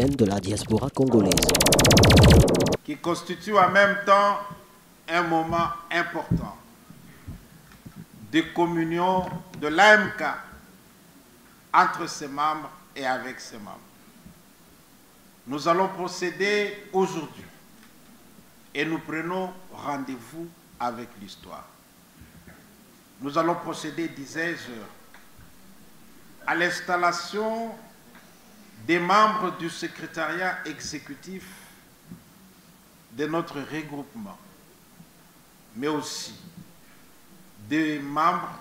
chaîne de la diaspora congolaise. Qui constitue en même temps un moment important de communion de l'AMK entre ses membres et avec ses membres. Nous allons procéder aujourd'hui et nous prenons rendez-vous avec l'histoire. Nous allons procéder, disais-je, à l'installation des membres du secrétariat exécutif de notre regroupement, mais aussi des membres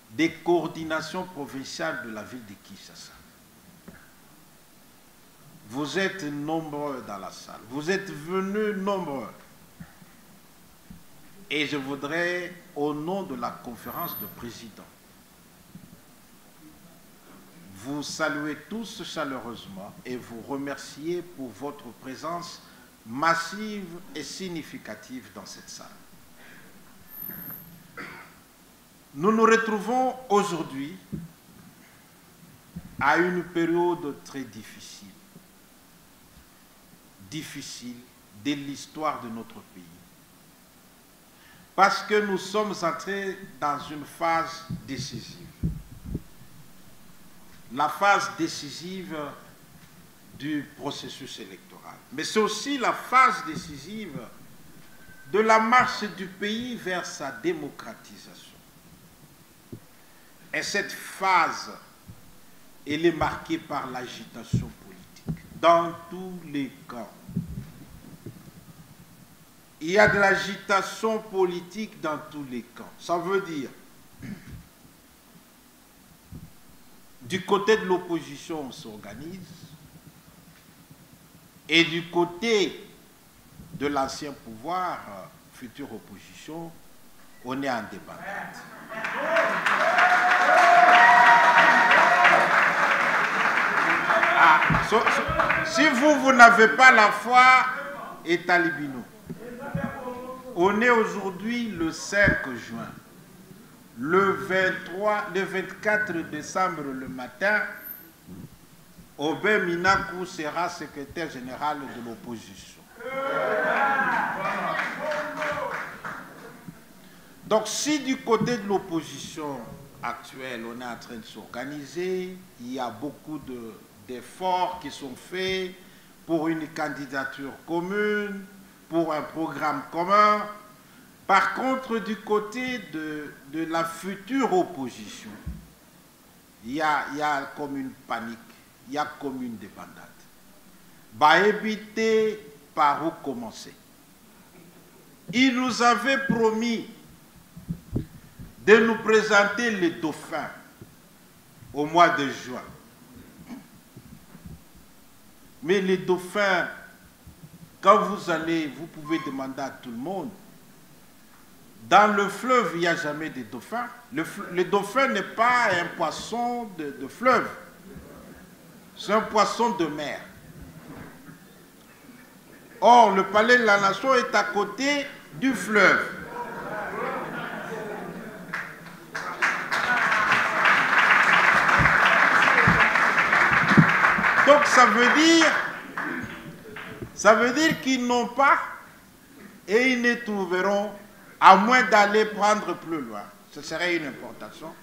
des coordinations provinciales de la ville de Kinshasa. Vous êtes nombreux dans la salle, vous êtes venus nombreux. Et je voudrais, au nom de la conférence de présidents, vous saluer tous chaleureusement et vous remercier pour votre présence massive et significative dans cette salle. Nous nous retrouvons aujourd'hui à une période très difficile de l'histoire de notre pays. Parce que nous sommes entrés dans une phase décisive. La phase décisive du processus électoral. Mais c'est aussi la phase décisive de la marche du pays vers sa démocratisation. Et cette phase, elle est marquée par l'agitation politique dans tous les camps. Il y a de l'agitation politique dans tous les camps. Ça veut dire, du côté de l'opposition, on s'organise, et du côté de l'ancien pouvoir, future opposition, on est en débat. Si vous n'avez pas la foi, et talibino. On est aujourd'hui le 5 juin. Le 24 décembre le matin, Aubin Minakou sera secrétaire général de l'opposition. Donc si du côté de l'opposition actuelle, on est en train de s'organiser, il y a beaucoup d'efforts qui sont faits pour une candidature commune, pour un programme commun. Par contre, du côté de la future opposition, il y a comme une panique, il y a comme une débandade. Va éviter par où commencer. Il nous avait promis de nous présenter les dauphins au mois de juin. Mais les dauphins, quand vous allez, vous pouvez demander à tout le monde, dans le fleuve, il n'y a jamais de dauphins. Le dauphin n'est pas un poisson de fleuve. C'est un poisson de mer. Or, le palais de la nation est à côté du fleuve. Donc, ça veut dire qu'ils n'ont pas et ils ne trouveront, à moins d'aller prendre plus loin, ce serait une importation.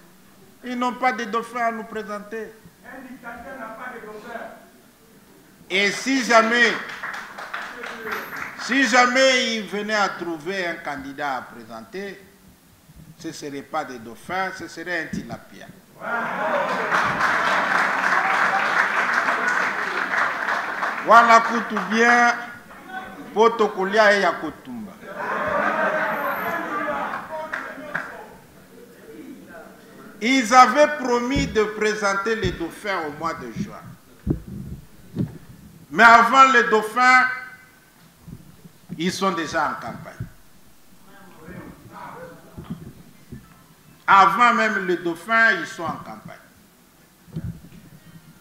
Ils n'ont pas de dauphins à nous présenter. Un dictateur n'a pas de dauphins. Et si jamais ils venaient à trouver un candidat à présenter, ce ne serait pas des dauphins, ce serait un tilapia. Voilà kutu bien, potokolia et yakotumba. Ils avaient promis de présenter les dauphins au mois de juin. Mais avant les dauphins, ils sont déjà en campagne. Avant même les dauphins, ils sont en campagne.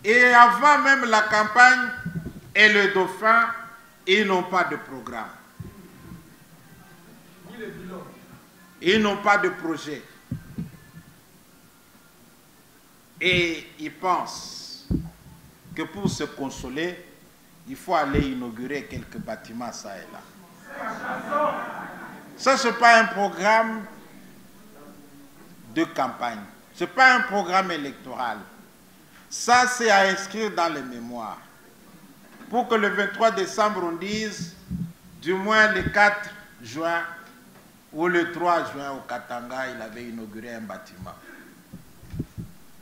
Et avant même la campagne et le dauphin, ils n'ont pas de programme. Ils n'ont pas de projet. Et ils pensent que pour se consoler, il faut aller inaugurer quelques bâtiments, ça et là. Ça, ce n'est pas un programme de campagne. Ce n'est pas un programme électoral. Ça, c'est à inscrire dans les mémoires. Pour que le 23 décembre, on dise, du moins le 4 juin ou le 3 juin au Katanga, il avait inauguré un bâtiment.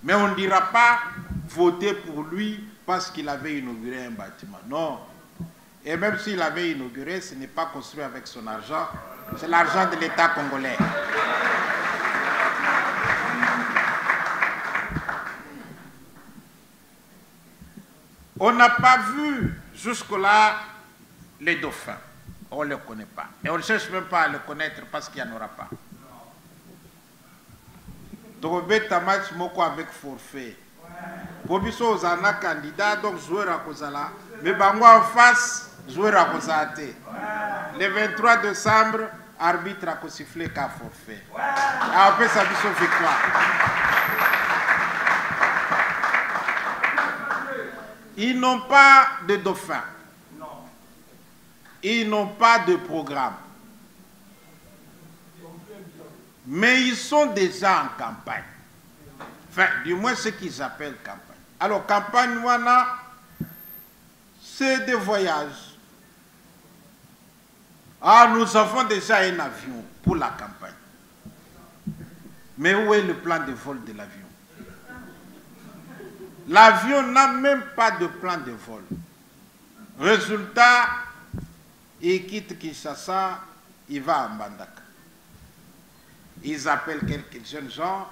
Mais on ne dira pas voter pour lui parce qu'il avait inauguré un bâtiment. Non. Et même s'il avait inauguré, ce n'est pas construit avec son argent, c'est l'argent de l'État congolais. On n'a pas vu jusque-là les dauphins. On ne les connaît pas. Et on ne cherche même pas à les connaître parce qu'il n'y en aura pas. Donc, on a match moko avec forfait. Pour nous, on a un candidat, donc joueur à Kozala. Mais bango en face, joueur à Kozate. Le 23 décembre, arbitre a sifflé qu'à forfait. Après, ça dit son victoire. Ils n'ont pas de dauphin. Ils n'ont pas de programme. Mais ils sont déjà en campagne. Enfin, du moins ce qu'ils appellent campagne. Alors, campagne, voilà, c'est des voyages. Ah, nous avons déjà un avion pour la campagne. Mais où est le plan de vol de l'avion? L'avion n'a même pas de plan de vol. Résultat, il quitte Kinshasa, il va à Mbandaka. Ils appellent quelques jeunes gens,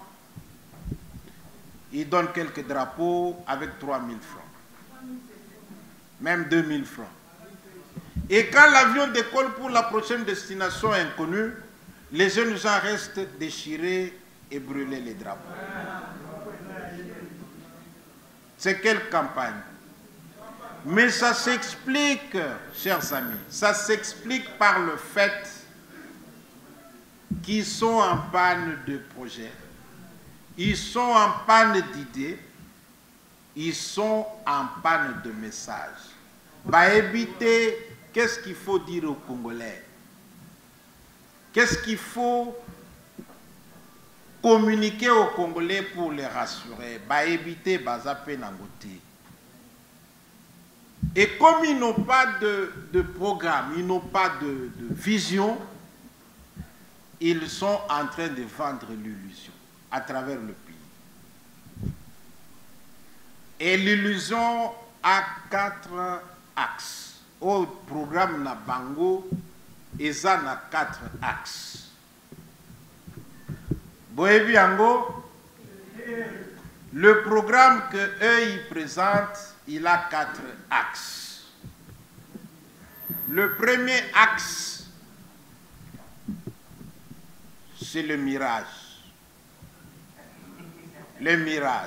ils donnent quelques drapeaux avec 3 000 francs. Même 2 000 francs. Et quand l'avion décolle pour la prochaine destination inconnue, les jeunes gens restent déchirés et brûler les drapeaux. C'est quelle campagne? Mais ça s'explique, chers amis, ça s'explique par le fait qu'ils sont en panne de projets, ils sont en panne d'idées, ils sont en panne de messages. Bah, éviter, qu'est-ce qu'il faut dire aux Congolais? Qu'est-ce qu'il faut communiquer aux Congolais pour les rassurer? Bah, éviter, bah, zapper nangoté. Et comme ils n'ont pas de programme, ils n'ont pas de vision, ils sont en train de vendre l'illusion à travers le pays. Et l'illusion a 4 axes. Au programme Nabango, ils ont 4 axes. Boebiango, le programme qu'eux ils présentent, il a 4 axes. Le premier axe, c'est le mirage. Le mirage.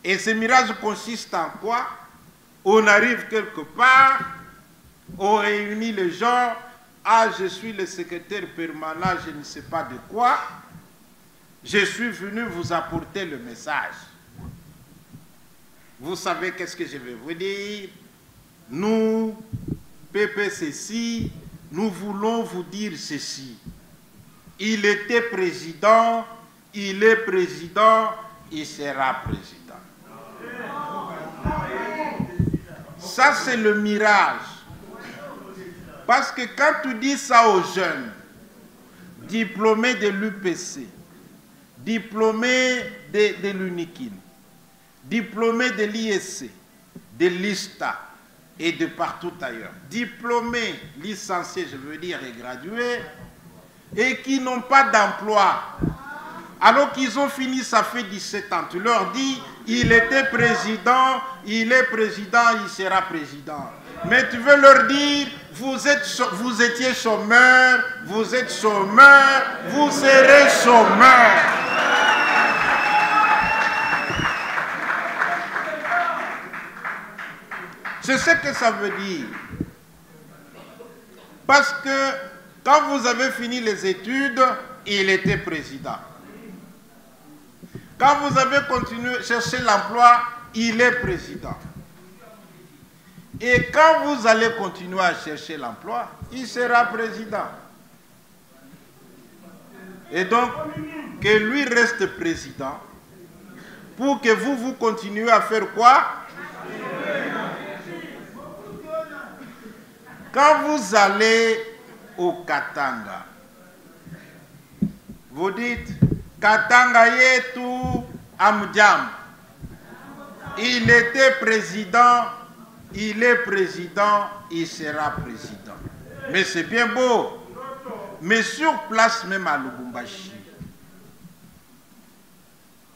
Et ce mirage consiste en quoi? On arrive quelque part, on réunit les gens. Ah, je suis le secrétaire permanent, je ne sais pas de quoi. Je suis venu vous apporter le message. Vous savez qu'est-ce que je vais vous dire? Nous, PPCC, nous voulons vous dire ceci. Il était président, il est président, il sera président. Ça, c'est le mirage. Parce que quand tu dis ça aux jeunes, diplômés de l'UPC, diplômés de l'UNIKIN, diplômés de l'ISC, de l'ISTA et de partout ailleurs, diplômés, licenciés, je veux dire, et gradués, et qui n'ont pas d'emploi, alors qu'ils ont fini, ça fait 17 ans. Tu leur dis, il était président, il est président, il sera président. Mais tu veux leur dire, vous étiez chômeur, vous êtes chômeur, vous serez chômeur. C'est ce que ça veut dire. Parce que quand vous avez fini les études, il était président. Quand vous avez continué à chercher l'emploi, il est président. Et quand vous allez continuer à chercher l'emploi, il sera président. Et donc, que lui reste président pour que vous continuez à faire quoi? Quand vous allez au Katanga, vous dites Katanga yetu amjam. Il était président, il est président, il sera président. Mais c'est bien beau. Mais sur place même à Lubumbashi,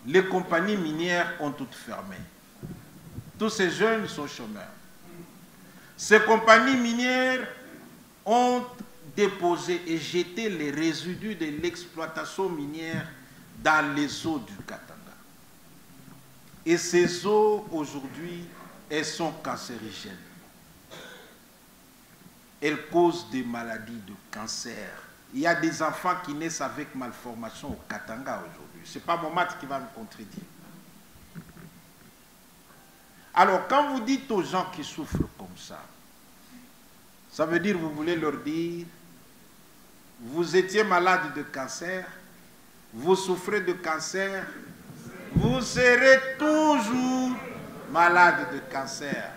les compagnies minières ont toutes fermé. Tous ces jeunes sont chômeurs. Ces compagnies minières ont déposé et jeté les résidus de l'exploitation minière dans les eaux du Katanga. Et ces eaux, aujourd'hui, elles sont cancérigènes. Elles causent des maladies de cancer. Il y a des enfants qui naissent avec malformation au Katanga aujourd'hui. Ce n'est pas mon maître qui va me contredire. Alors, quand vous dites aux gens qui souffrent comme ça veut dire que vous voulez leur dire, vous étiez malade de cancer, vous souffrez de cancer, vous serez toujours malade de cancer.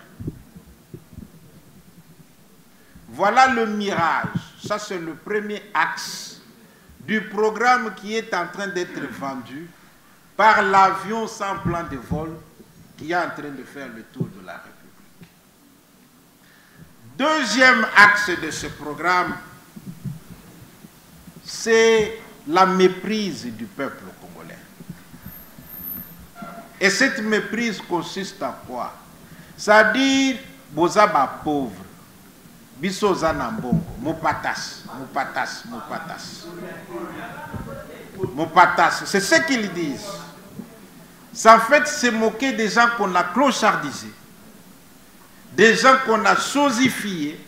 Voilà le mirage. Ça, c'est le premier axe du programme qui est en train d'être vendu par l'avion sans plan de vol qui est en train de faire le tour de la République. Deuxième axe de ce programme, c'est la méprise du peuple congolais. Et cette méprise consiste en quoi? C'est-à-dire, bozaba pauvre. Bisoza Nambongo, Mopatas, Mopatas, Mopatas. Mopatas, c'est ce qu'ils disent. Ça en fait, c'est moquer des gens qu'on a clochardisés, des gens qu'on a sosifiés,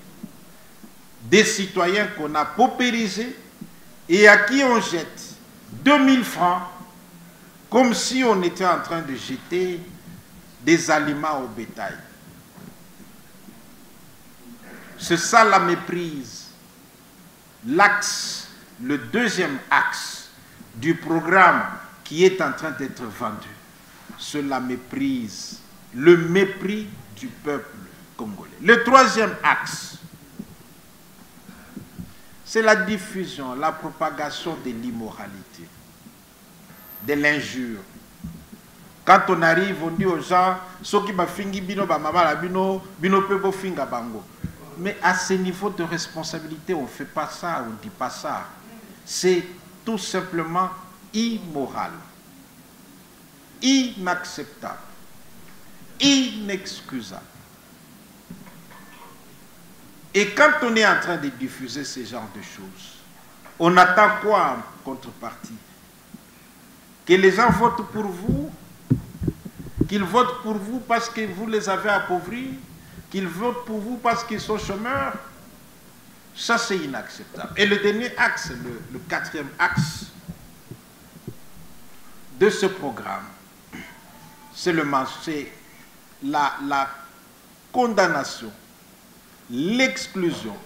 des citoyens qu'on a paupérisés et à qui on jette 2000 francs comme si on était en train de jeter des aliments au bétail. C'est ça la méprise. L'axe, le deuxième axe du programme qui est en train d'être vendu, c'est la méprise, le mépris du peuple congolais. Le troisième axe, c'est la diffusion, la propagation de l'immoralité, de l'injure. Quand on arrive, on dit aux gens, ceux qui ba fingi bino ba mama bino bino pebo finga bango. Mais à ce niveau de responsabilité, on ne fait pas ça, on ne dit pas ça. C'est tout simplement immoral, inacceptable, inexcusable. Et quand on est en train de diffuser ce genre de choses, on attend quoi en contrepartie? Que les gens votent pour vous, qu'ils votent pour vous parce que vous les avez appauvris, qu'ils votent pour vous parce qu'ils sont chômeurs. Ça, c'est inacceptable. Et le dernier axe, le quatrième axe de ce programme, c'est la condamnation, l'exclusion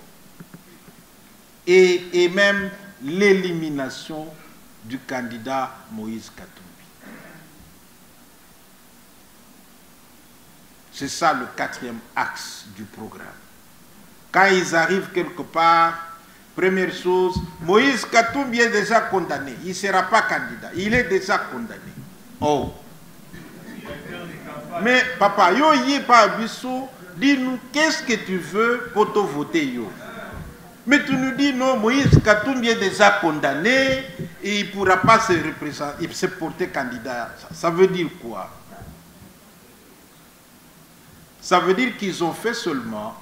et même l'élimination du candidat Moïse Katumbi. C'est ça le quatrième axe du programme. Quand ils arrivent quelque part, première chose, Moïse Katumbi est déjà condamné. Il ne sera pas candidat. Il est déjà condamné. Oh. Mais papa, yo y pas abisso, dis-nous qu'est-ce que tu veux pour te voter yo. Mais tu nous dis non, Moïse Katumbi est déjà condamné et il ne pourra pas se représenter, il se porter candidat. Ça veut dire quoi? Ça veut dire qu'ils ont fait seulement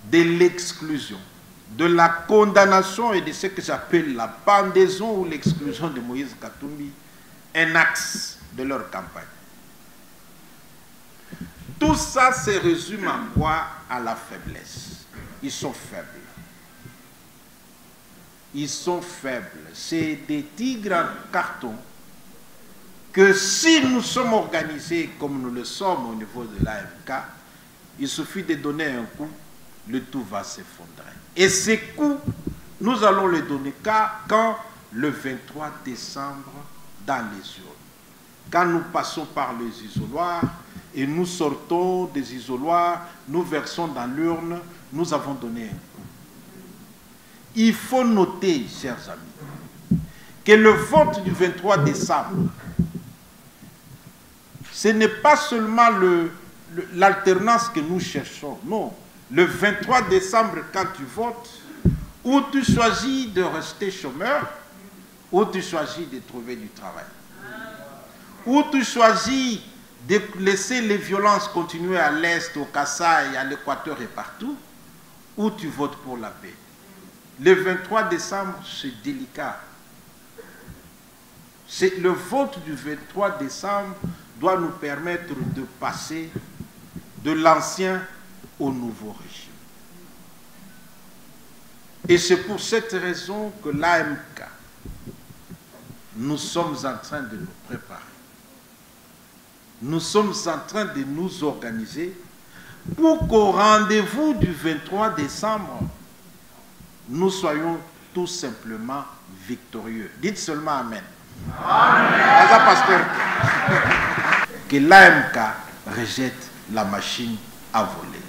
de l'exclusion, de la condamnation et de ce que j'appelle la pendaison ou l'exclusion de Moïse Katumbi, un axe de leur campagne. Tout ça se résume en quoi? À la faiblesse. Ils sont faibles. Ils sont faibles. C'est des tigres en carton que si nous sommes organisés comme nous le sommes au niveau de l'AMK, il suffit de donner un coup, le tout va s'effondrer. Et ces coups, nous allons les donner quand le 23 décembre, dans les urnes. Quand nous passons par les isoloirs et nous sortons des isoloirs, nous versons dans l'urne, nous avons donné un coup. Il faut noter, chers amis, que le vote du 23 décembre, ce n'est pas seulement l'alternance que nous cherchons. Non. Le 23 décembre, quand tu votes, ou tu choisis de rester chômeur, ou tu choisis de trouver du travail. Ou tu choisis de laisser les violences continuer à l'Est, au Kasaï, à l'Équateur et partout, ou tu votes pour la paix. Le 23 décembre, c'est délicat. Le vote du 23 décembre doit nous permettre de passer de l'ancien au nouveau régime. Et c'est pour cette raison que l'AMK, nous sommes en train de nous préparer. Nous sommes en train de nous organiser pour qu'au rendez-vous du 23 décembre, nous soyons tout simplement victorieux. Dites seulement Amen. Amen. Pasteur. Que l'AMK rejette la machine à voler.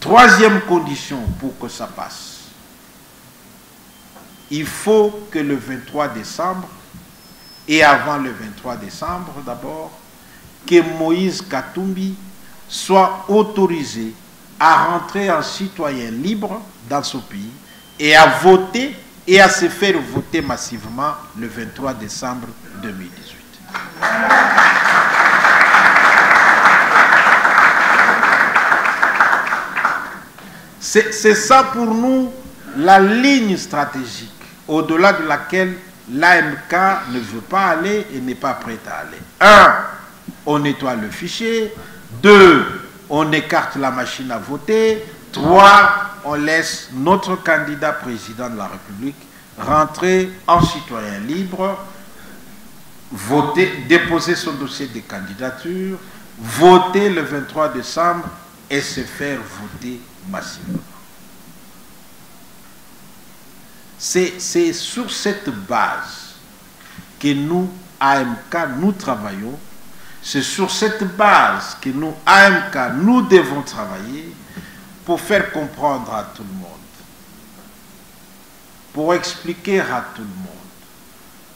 Troisième condition pour que ça passe. Il faut que le 23 décembre, et avant le 23 décembre d'abord, que Moïse Katumbi soit autorisé à rentrer en citoyen libre dans ce pays et à voter et à se faire voter massivement le 23 décembre 2018. C'est ça pour nous la ligne stratégique au-delà de laquelle l'AMK ne veut pas aller et n'est pas prête à aller. 1. On nettoie le fichier. 2. On écarte la machine à voter. 3. On laisse notre candidat président de la République rentrer en citoyen libre, voter, déposer son dossier de candidature, voter le 23 décembre et se faire voter massivement. C'est sur cette base que nous, AMK, nous travaillons. C'est sur cette base que nous, AMK, nous devons travailler pour faire comprendre à tout le monde, pour expliquer à tout le monde,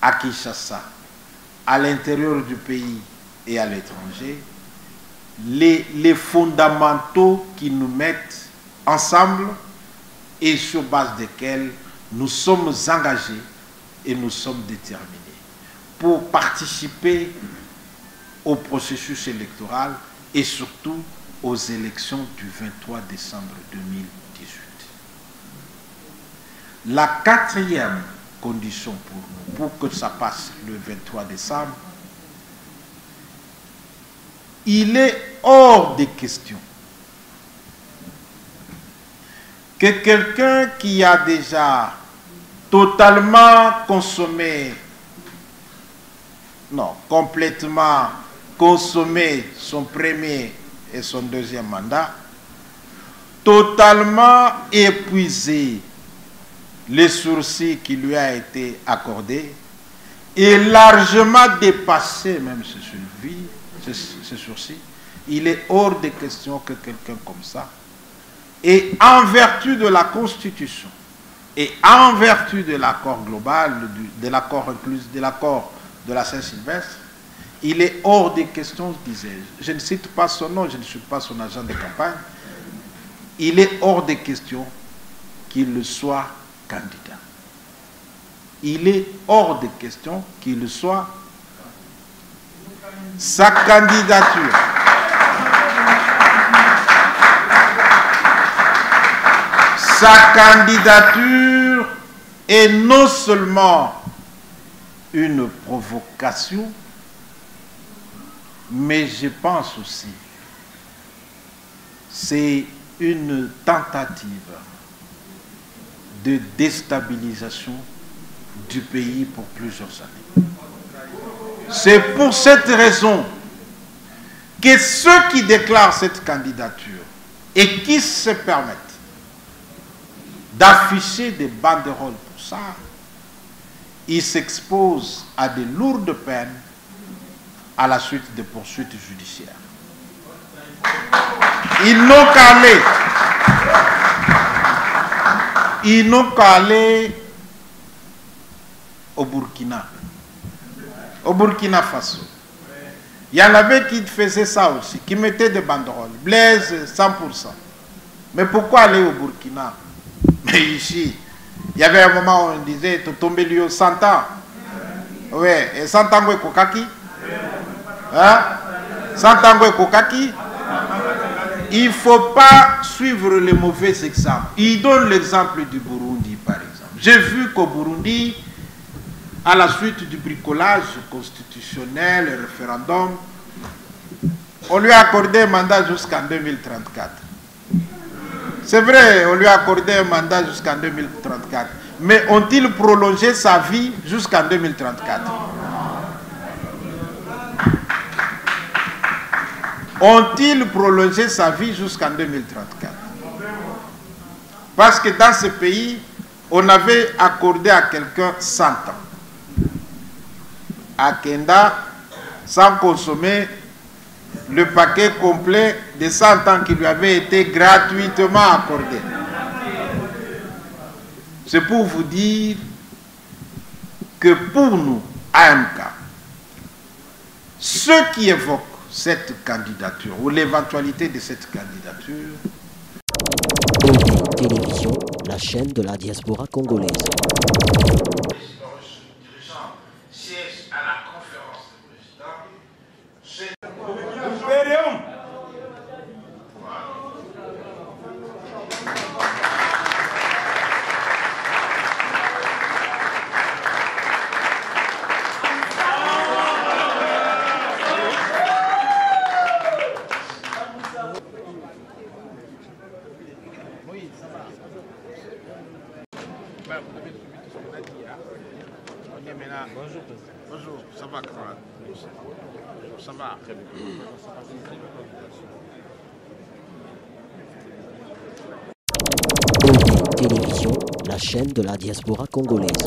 à Kinshasa, à l'intérieur du pays et à l'étranger, les fondamentaux qui nous mettent ensemble et sur base desquels nous sommes engagés et nous sommes déterminés pour participer au processus électoral et surtout aux élections du 23 décembre 2018. La quatrième condition pour nous, pour que ça passe le 23 décembre, il est hors de question que quelqu'un qui a déjà totalement consommé, non, complètement consommé son premier et son deuxième mandat, totalement épuisé les sourcils qui lui a été accordés et largement dépassé même ce sourcil, il est hors de question que quelqu'un comme ça, et en vertu de la Constitution et en vertu de l'accord global, de l'accord inclus, de l'accord de la Saint-Sylvestre, il est hors de question, disais-je. Je ne cite pas son nom, je ne suis pas son agent de campagne. Il est hors de question qu'il soit candidat. Il est hors de question qu'il soit sa candidature. Sa candidature est non seulement une provocation, mais je pense aussi c'est une tentative de déstabilisation du pays pour plusieurs années. C'est pour cette raison que ceux qui déclarent cette candidature et qui se permettent d'afficher des banderoles pour ça, ils s'exposent à de lourdes peines à la suite des poursuites judiciaires. Ils n'ont qu'à aller au Burkina Faso. Il y en avait qui faisaient ça aussi, qui mettaient des banderoles, Blaise 100%. Mais pourquoi aller au Burkina? Mais ici, il y avait un moment où on disait, tu tombes lui 100 ans. Oui, et 100 ans, c'est Kokaki. Hein? 100 ans, c'est Kokaki. Il ne faut pas suivre les mauvais exemples. Il donne l'exemple du Burundi, par exemple. J'ai vu qu'au Burundi, à la suite du bricolage constitutionnel et référendum, on lui a accordé un mandat jusqu'en 2034. C'est vrai, on lui a accordé un mandat jusqu'en 2034. Mais ont-ils prolongé sa vie jusqu'en 2034? Ont-ils prolongé sa vie jusqu'en 2034? Parce que dans ce pays, on avait accordé à quelqu'un 100 ans. À Kenda, sans consommer le paquet complet de 100 ans qui lui avait été gratuitement accordé. C'est pour vous dire que pour nous, AMK, ceux qui évoquent cette candidature ou l'éventualité de cette candidature. OD Télévision, la chaîne de la diaspora congolaise. Siège à la conférence des présidents. Bonjour, bonjour, ça va, camarade? Ça va, très bien. OD Télévision, la chaîne de la diaspora congolaise.